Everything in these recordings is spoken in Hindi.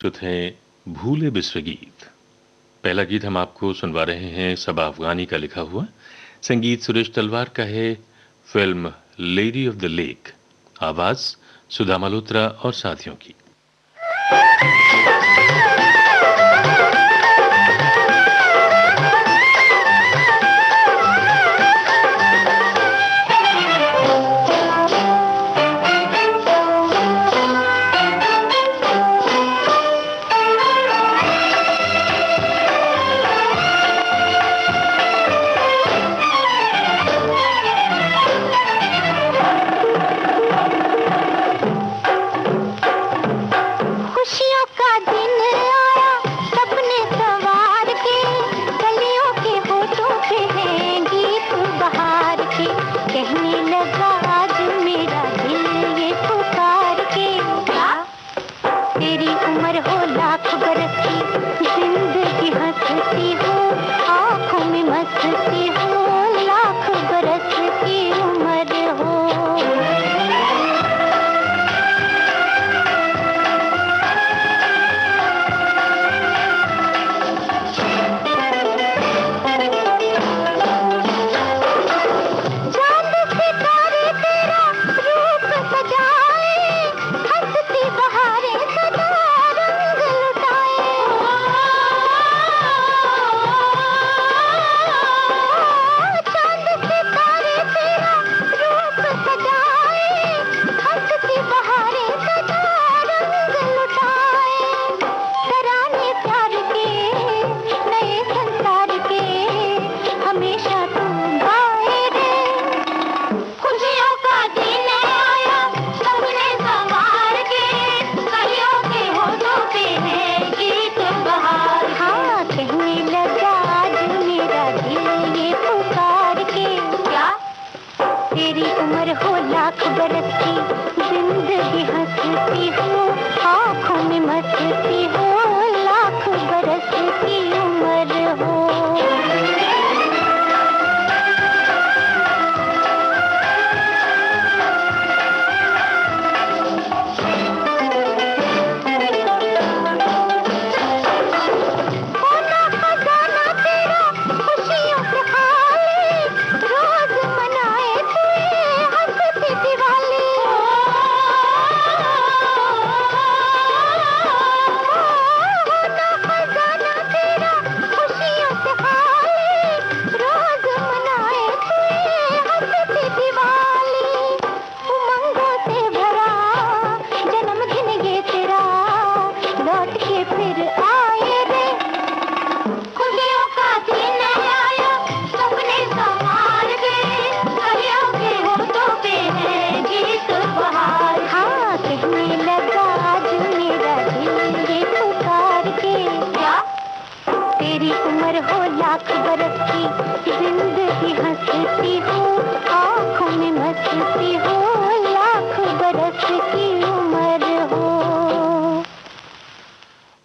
तो थे भूले बिस्वे गीत। पहला गीत हम आपको सुनवा रहे हैं सबा अफगानी का लिखा हुआ। संगीत सुरेश तलवार का है। Film lady of the lake. आवाज सुधा मल्होत्रा और साथियों की।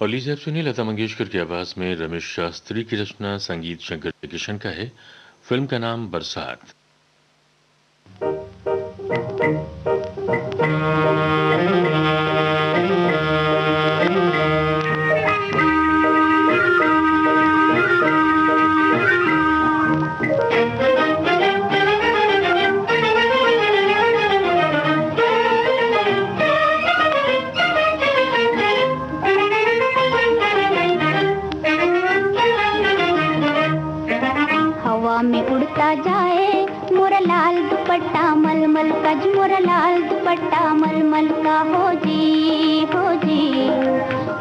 और लीजिए आप सुनिए लता मंगेशकर की आवाज में रमेश शास्त्री की रचना, संगीत शंकर किशन का है। फिल्म का नाम बरसात। मोरा लाल दुपट्टा मलमल का हो जी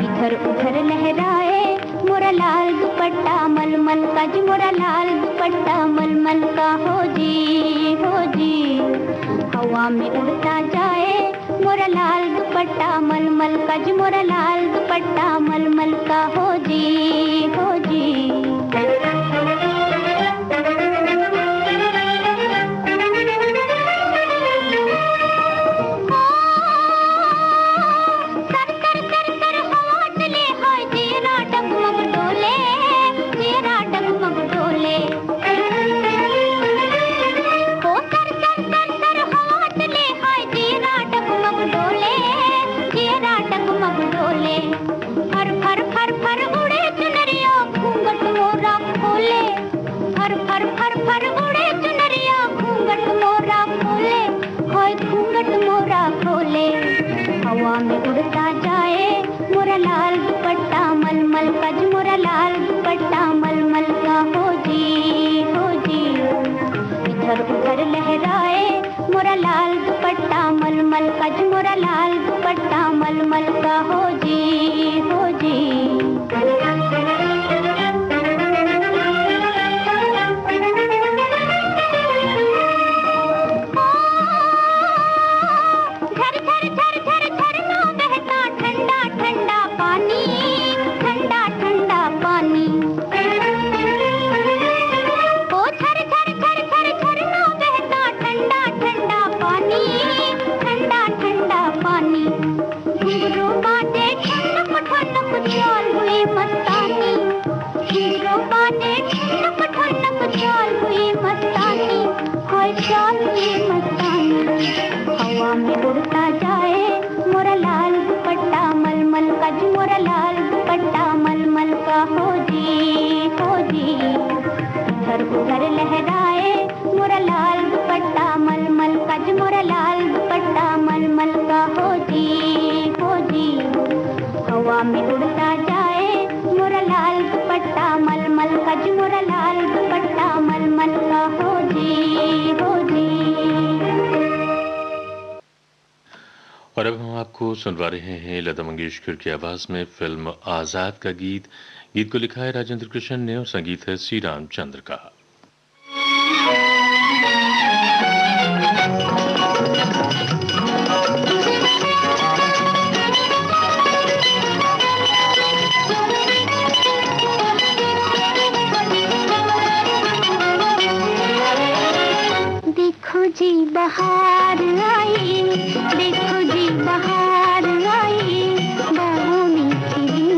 इधर उधर लहराए मोरा लाल दुपट्टा मलमल का जी, मोरा लाल दुपट्टा मलमल का हो जी हवा में उड़ता जाए मोरा लाल दुपट्टा मलमल का जी, मोरा लाल दुपट्टा मलमल का हो जी मलमल का जी मोरा लाल दुपट्टा मलमल का हो जी, हो जी। इधर उधर लहराए मोरा लाल दुपट्टा मलमल का जी मोरा लाल दुपट्टा मलमल का हो जी, हो जी। हवा में उड़ता जाए मोरा लाल दुपट्टा मलमल का जी मोरा लाल दुपट्टा मलमल का हो जी, हो जी। इधर उधर लहराए मोरा लाल दुपट्टा मलमल का जी मोरा लाल दुपट्टा मलमल का हो जी, हो जी। हवा में उड़ता जाए मोरा लाल दुपट्टा मलमल का जी मोरा लाल दुपट्टा मलमल का हो जी, हो जी। और अब हम आपको सुनवा रहे हैं लता मंगेशकर की आवाज में फिल्म आजाद का गीत। गीत को लिखा है राजेंद्र कृष्ण ने और संगीत है श्री रामचंद्र का। देखो जी बहार आई, देखो जी बहार आई, बाहों में खिली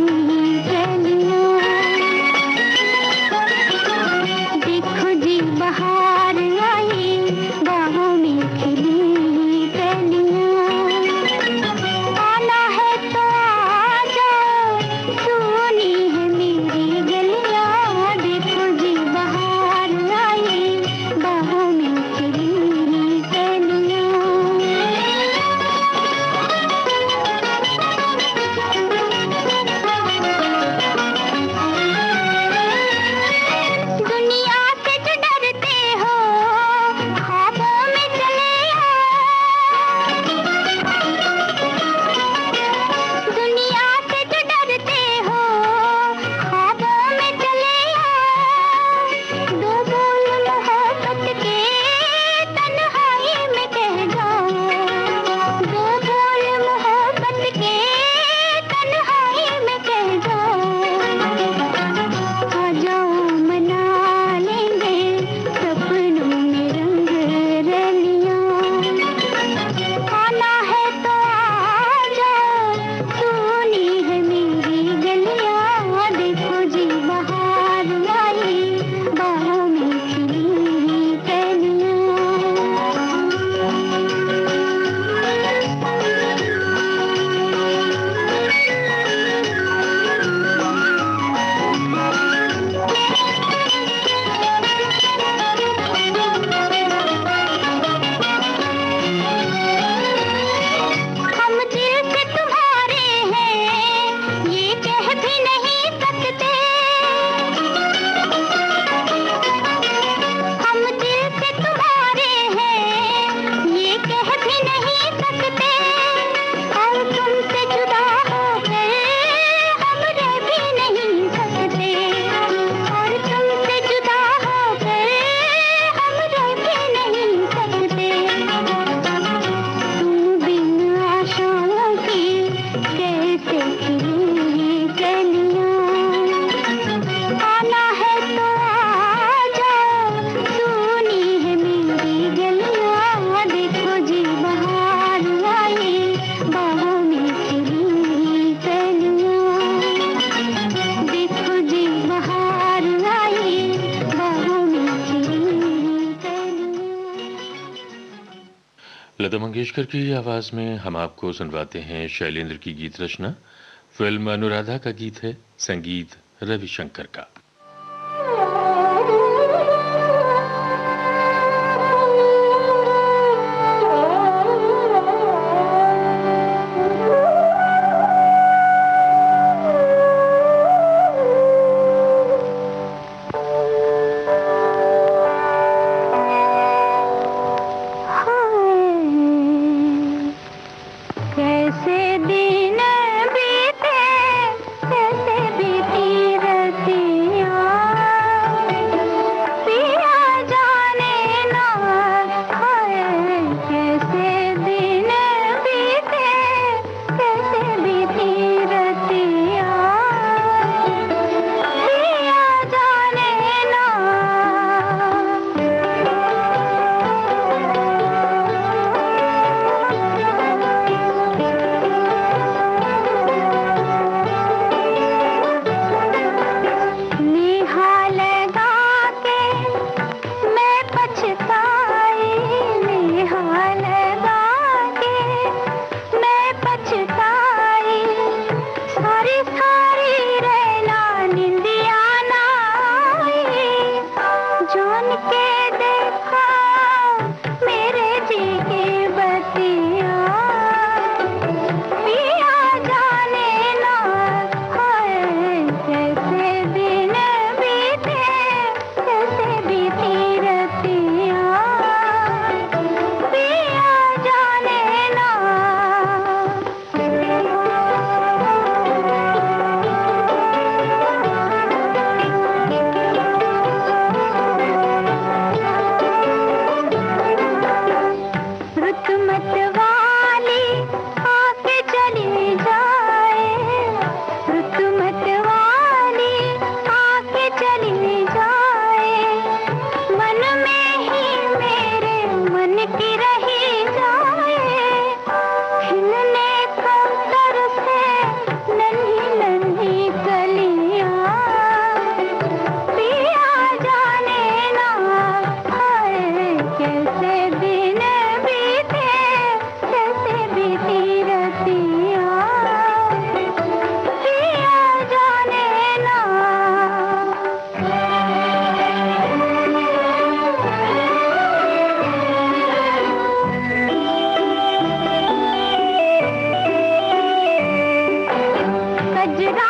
कलियां। देखो जी बहार आई, बाहों में खिली कलियां। आना है तो आ जाओ, सुनी है मेरी गलियां। देखो जी बहार आई, बाहों में खिली कलियां। दुनिया से जो डरते हो, ख्वाबों में चले आओ। दुनिया से जो डरते हो, ख्वाबों में चले आओ। दो बोल मोहब्बत के तन्हाई में कह जाओ। दो बोल मोहब्बत के तन्हाई में कह जाओ। आ जाओ मना लेंगे सपनों में रंग रलियां। आना है तो आ जाओ, सुनी है मेरी गलियां। देखो जी बहार आई, बाहों में खिली कलियां। हम दिल से तुम्हारे हैं, ये कह भी नहीं सकते। हम दिल से तुम्हारे हैं, ये कह भी नहीं सकते। और तुमसे जुदा होकर हम रह भी नहीं सकते। और तुमसे जुदा होकर हम रह भी नहीं सकते। तुम बिन आशाओं की कैसे खिली कलियां। आना है तो आ जाओ, सुनी है मेरी गलियां। देखो जी बहार आई, बाहों में खिली कलियां। देखो जी बहार आई, बाहों में खिली कलियां। लता मंगेशकर की आवाज में हम आपको सुनवाते हैं शैलेंद्र की गीत रचना। फिल्म अनुराधा का गीत है, संगीत रविशंकर का।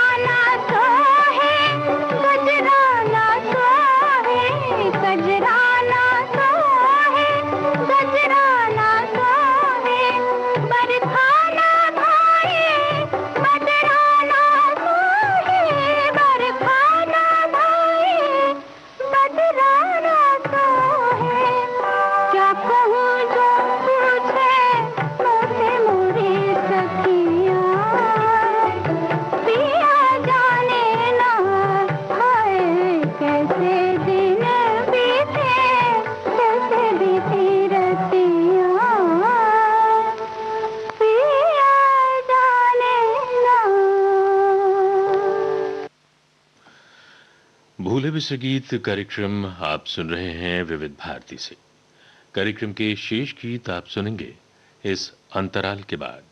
गजराना सोहे, गजराना सोहे, गजराना सोहे, गजराना सोहे, बरखाना भाए, बदराना सोहे, बरखाना भाए, बदराना सोहे। क्या कहूँ जो पूछे मुझसे मोरी सखिया, पिया जाने ना हाय कैसे दिन बीते, कैसे बीती रतिया, पिया जाने ना। भूले बिसरे गीत कार्यक्रम आप सुन रहे हैं विविध भारती से। कार्यक्रम के शेष गीत आप सुनेंगे इस अंतराल के बाद।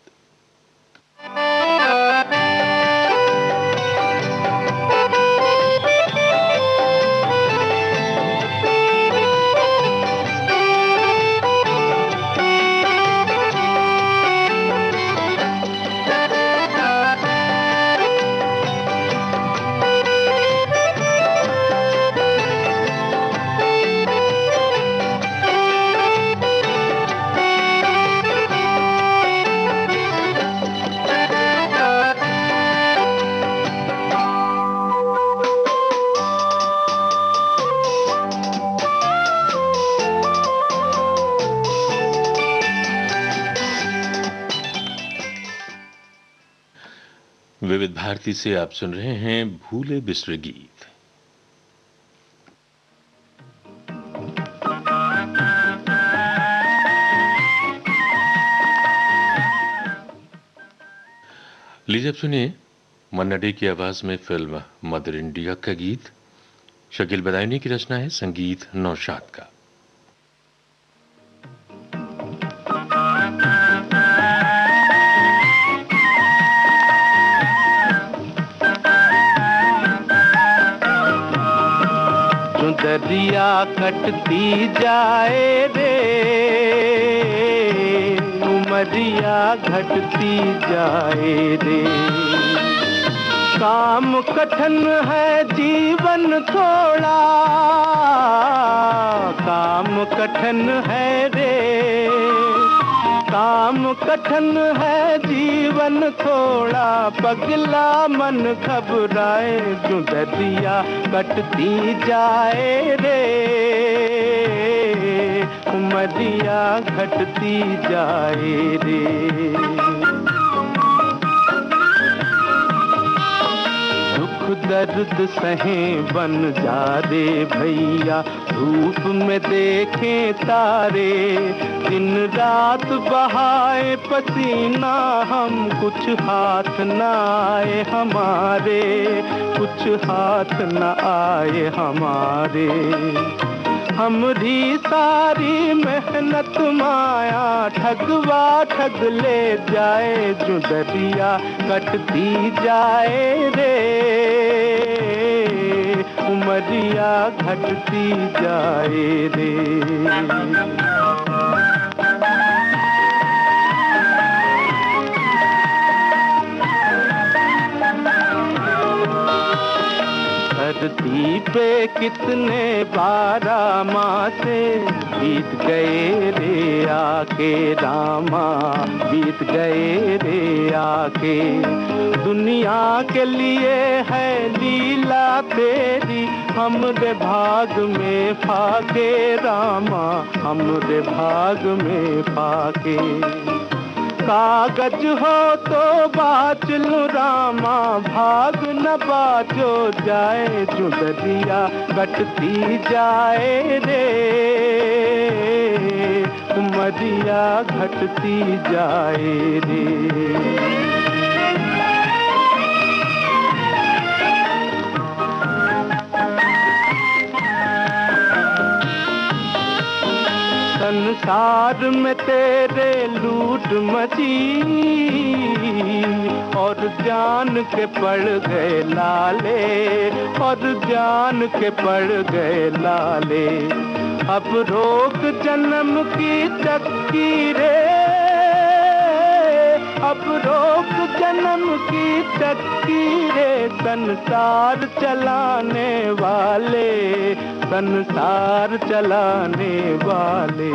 विविध भारती से आप सुन रहे हैं भूले बिसरे गीत। लीजिए अब सुनिए मन्ना डे की आवाज में फिल्म मदर इंडिया का गीत। शकील बदायूनी की रचना है, संगीत नौशाद का। दरिया कटती जाए रे, उमरिया घटती जाए रे, काम कठिन है जीवन थोड़ा, काम कठिन है रे, काम कठिन है जीवन थोड़ा, पगला मन घबराए जो दरिया कटती जाए रे, उमरिया घटती जाए रे। दर्द सहें बन जा रे भैया, धूप में देखें तारे, दिन रात बहाए पसीना हम, कुछ हाथ न आए हमारे, कुछ हाथ न आए हमारे। हमरी सारी मेहनत माया ठगवा ठग ले जाए, जो दरिया कटती जाए रे, उमरिया घटती जाए रे। धरती पे कितने 12 मासे बीत गए रे आके रामा, बीत गए रे आके। दुनिया के लिए है लीला तेरी, हमरे भाग में फाके रामा, हमरे भाग में फाके। कागज हो तो बाच लो रामा, भाग न बाचो जाए, जो दरिया कटती जाए रे, उमरिया घटती जाए रे। संसार में तेरे लूट मची, और जान के पड़ गए लाले, और जान के पड़ गए लाले। अब रोक जन्म की चक्की रे, अब रोक जन्म की चक्की रे, संसार चलाने वाले, संसार चलाने वाले।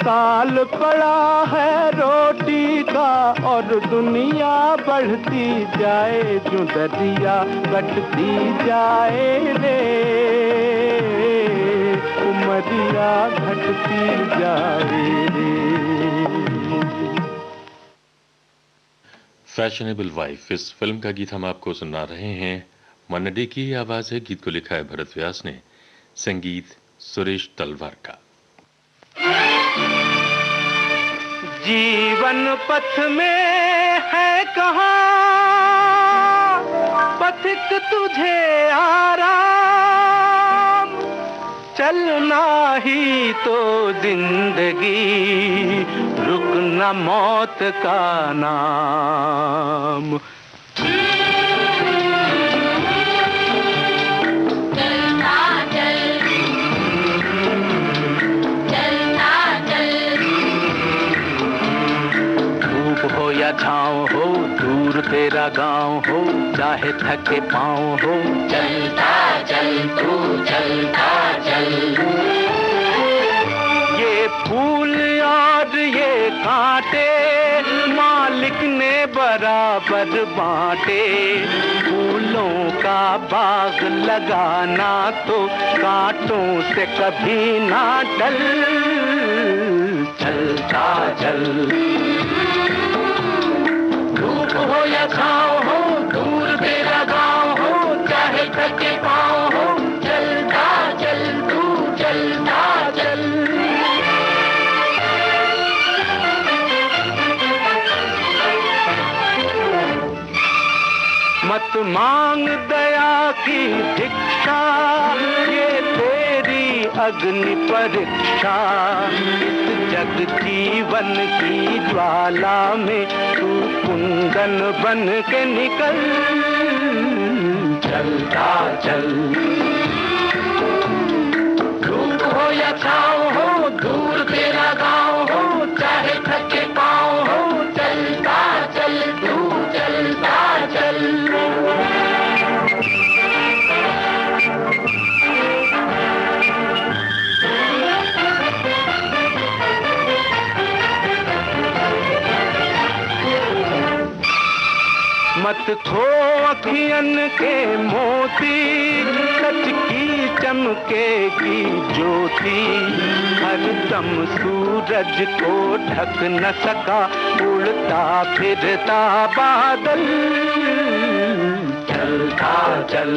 काल पड़ा है रोटी का और दुनिया बढ़ती जाए, जो दरिया कटती जाए रे, उमरिया घटती जाए रे। फैशनेबल वाइफ इस फिल्म का गीत हम आपको सुना रहे हैं। मन्ना डे की आवाज है। गीत को लिखा है भरत व्यास ने, संगीत सुरेश तलवार का। जीवन पथ में है कहाँ पथिक तुझे आराम, चलना ही तो जिंदगी, रुकना मौत का नाम। या छाँव हो, दूर तेरा गांव हो, चाहे थके पाँव हो, चलता चल तू चलता चल। ये फूल और ये कांटे मालिक ने बराबर बांटे, फूलों का बाग लगाना तो कांटों से कभी ना टल, चलता चल। हो या छाँव हो, दूर तेरा गाँव हो, चाहे थके पाँव हो, चलता चल तू चलता चल। मत मांग दया की भिक्षा, ये तेरी अग्नि परीक्षा। इस जग जीवन की ज्वाला में तू कुंदन बन के निकल, चलता चल। धूप हो या छाँव हो, दूर तेरा गाँव हो, चाहे थके पाँव हो, चलता चल तू चलता चल। मत खो अखियन के मोती, सच की चमकेगी ज्योति। हर दम सूरज को ढक न सका उड़ता फिरता बादल, चलता चल।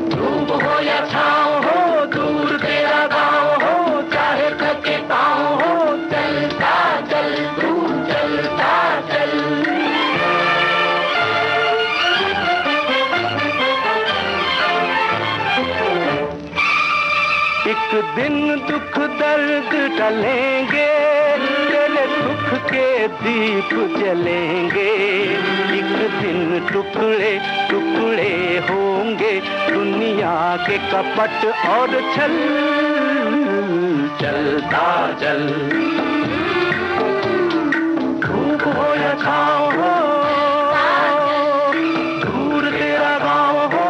धूप हो या छाँव हो, दूर तेरा गाँव हो, चाहे थके पाँव हो, चलता चल तू चलता चल। एक दिन दुख दर्द टलेंगे, तेरे सुख के दीप जलेंगे। एक दिन टुकड़े टुकड़े होंगे दुनिया के कपट और छल, चलता चल। धूप हो या छाँव हो, दूर तेरा गाँव हो,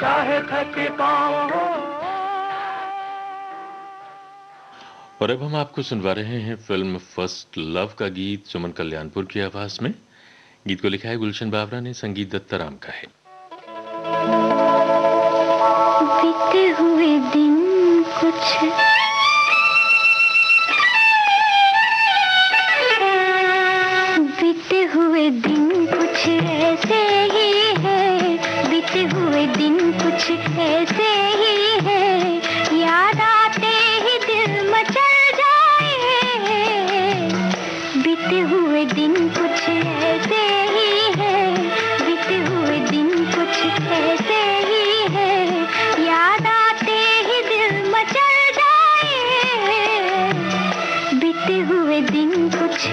चाहे थके पाँव हो। और अब हम आपको सुनवा रहे हैं फिल्म फर्स्ट लव का गीत सुमन कल्याणपुर की आवाज में। गीत को लिखा है गुलशन बावरा ने, संगीत दत्ताराम का है। बीते हुए दिन कुछ बीते हुए दिन कुछ ऐसे ही है, बीते हुए दिन कुछ ऐसे ही है, याद आते ही दिल मचल जाए। बीते हुए दिन कुछ ऐसे ही है, बीते हुए दिन कुछ ऐसे ही है, याद आते ही दिल मचल जाए। बीते हुए दिन कुछ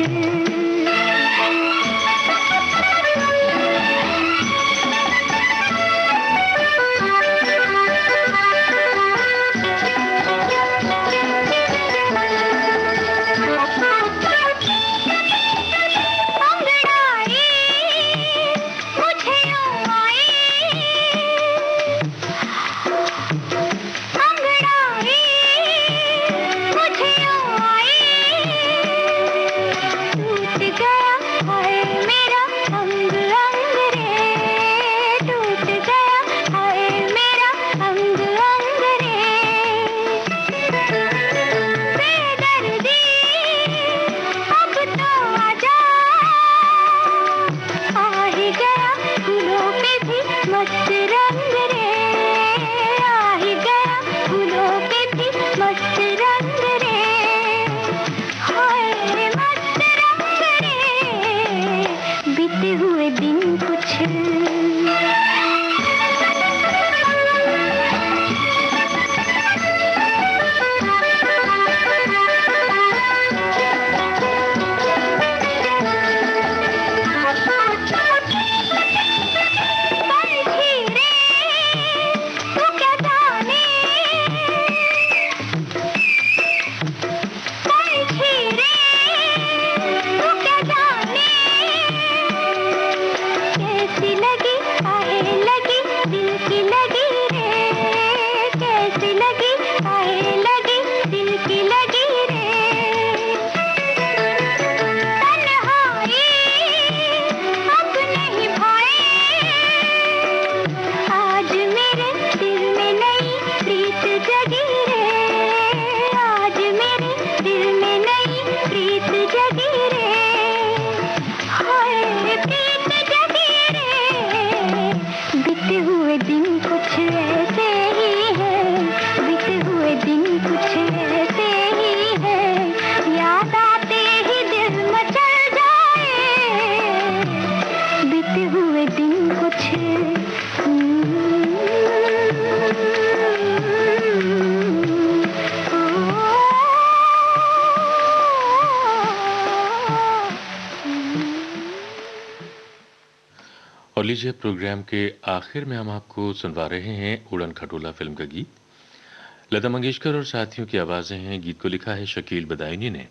और लीजिए प्रोग्राम के आखिर में हम आपको सुनवा रहे हैं उड़न खटोला फिल्म का गीत। लता मंगेशकर और साथियों की आवाजें हैं। गीत को लिखा है शकील बदायूनी ने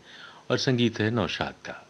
और संगीत है नौशाद का।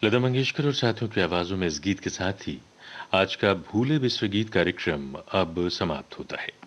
लता मंगेशकर और साथियों की आवाजों में इस गीत के साथ ही आज का भूले विश्व गीत कार्यक्रम अब समाप्त होता है।